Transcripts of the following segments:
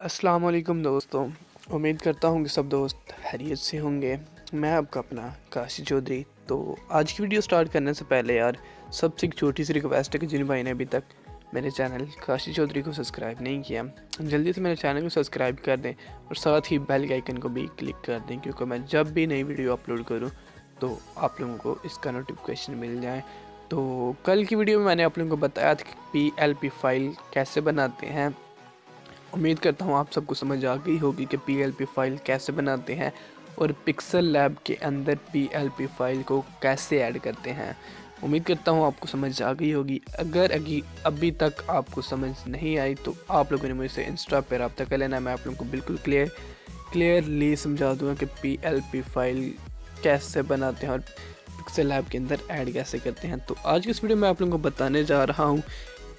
अस्सलाम वालेकुम दोस्तों। उम्मीद करता हूँ कि सब दोस्त खैरियत से होंगे। मैं आपका अपना काशी चौधरी। तो आज की वीडियो स्टार्ट करने से पहले यार सबसे एक छोटी सी रिक्वेस्ट है कि जिन भाई ने अभी तक मेरे चैनल काशी चौधरी को सब्सक्राइब नहीं किया, जल्दी से मेरे चैनल को सब्सक्राइब कर दें और साथ ही बेल के आइकन को भी क्लिक कर दें, क्योंकि मैं जब भी नई वीडियो अपलोड करूँ तो आप लोगों को इसका नोटिफिकेशन मिल जाए। तो कल की वीडियो में मैंने आप लोगों को बताया था कि PLP फाइल कैसे बनाते हैं। उम्मीद करता हूँ आप सबको समझ आ गई होगी कि PLP फाइल कैसे बनाते हैं और पिक्सल लैब के अंदर PLP फाइल को कैसे ऐड करते हैं। उम्मीद करता हूँ आपको समझ आ गई होगी। अगर अभी तक आपको समझ नहीं आई तो आप लोगों ने मुझसे इंस्टा पर रब्ता कर लेना, मैं आप लोगों को बिल्कुल क्लियरली समझा दूँगा कि PLP फाइल कैसे बनाते हैं और पिक्सल लैब के अंदर ऐड कैसे करते हैं। तो आज की इस वीडियो में आप लोगों को बताने जा रहा हूँ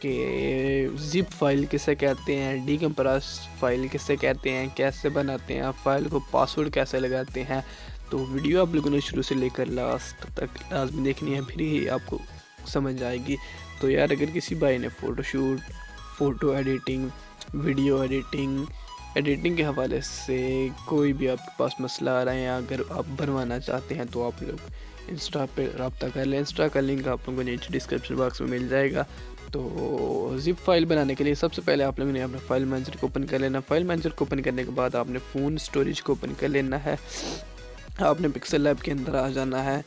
कि जिप फाइल किसे कहते हैं, डीकम्प्रेस फाइल किसे कहते हैं, कैसे बनाते हैं, फाइल को पासवर्ड कैसे लगाते हैं। तो वीडियो आप लोगों ने शुरू से लेकर लास्ट तक लाजमी देखनी है, फिर ही आपको समझ आएगी। तो यार अगर किसी भाई ने photoshoot, photo editing, video editing के हवाले से कोई भी आपके पास मसला आ रहा है या अगर आप बनवाना चाहते हैं तो आप लोग इंस्टा पे रब्ता कर लें। इंस्टा का लिंक आप लोगों को नीचे डिस्क्रिप्शन बॉक्स में मिल जाएगा। तो जिप फाइल बनाने के लिए सबसे पहले आप लोगों ने अपना फाइल मैनेजर को ओपन कर लेना। फाइल मैनेजर को ओपन करने के बाद आपने फ़ोन स्टोरेज को ओपन कर लेना है। आपने पिक्सल लैब के अंदर आ जाना है।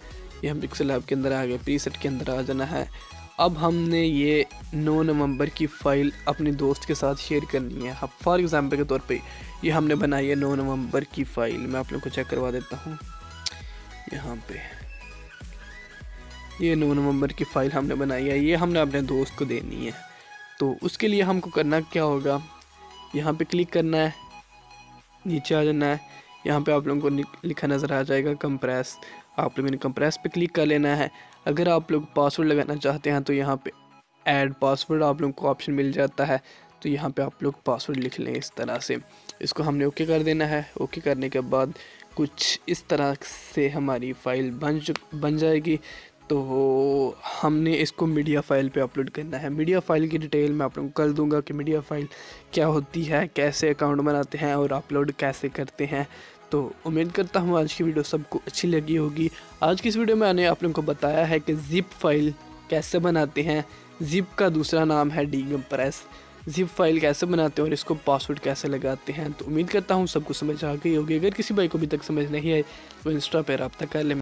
ये हम पिक्सल लैब के अंदर आ गए, प्रीसेट के अंदर आ जाना है। अब हमने ये 9 नवंबर की फ़ाइल अपने दोस्त के साथ शेयर करनी है। अब फॉर एग्ज़ाम्पल के तौर पे ये हमने बनाई है 9 नवंबर की फ़ाइल। मैं आप लोग को चेक करवा देता हूँ। यहाँ पे ये 9 नवंबर की फ़ाइल हमने बनाई है, ये हमने अपने दोस्त को देनी है। तो उसके लिए हमको करना क्या होगा, यहाँ पे क्लिक करना है, नीचे आ जाना है। यहाँ पे आप लोगों को लिखा नज़र आ जाएगा कंप्रेस। आप लोगों ने कंप्रेस पे क्लिक कर लेना है। अगर आप लोग पासवर्ड लगाना चाहते हैं तो यहाँ पे ऐड पासवर्ड आप लोगों को ऑप्शन मिल जाता है। तो यहाँ पे आप लोग पासवर्ड लिख लें इस तरह से। इसको हमने ओके कर देना है। ओके करने के बाद कुछ इस तरह से हमारी फ़ाइल बन जाएगी। तो हमने इसको मीडिया फाइल पे अपलोड करना है। मीडिया फाइल की डिटेल मैं आप लोगों को कर दूंगा कि मीडिया फाइल क्या होती है, कैसे अकाउंट बनाते हैं और अपलोड कैसे करते हैं। तो उम्मीद करता हूँ आज की वीडियो सबको अच्छी लगी होगी। आज की इस वीडियो में मैंने आप लोगों को बताया है कि ज़िप फाइल कैसे बनाते हैं। ज़िप का दूसरा नाम है डीकम्प्रेस। ज़िप फाइल कैसे बनाते हैं और इसको पासवर्ड कैसे लगाते हैं। तो उम्मीद करता हूँ सबको समझ आ गई होगी। अगर किसी भाई को अभी तक समझ नहीं आई तो इंस्टा पर रब्ता कर ले।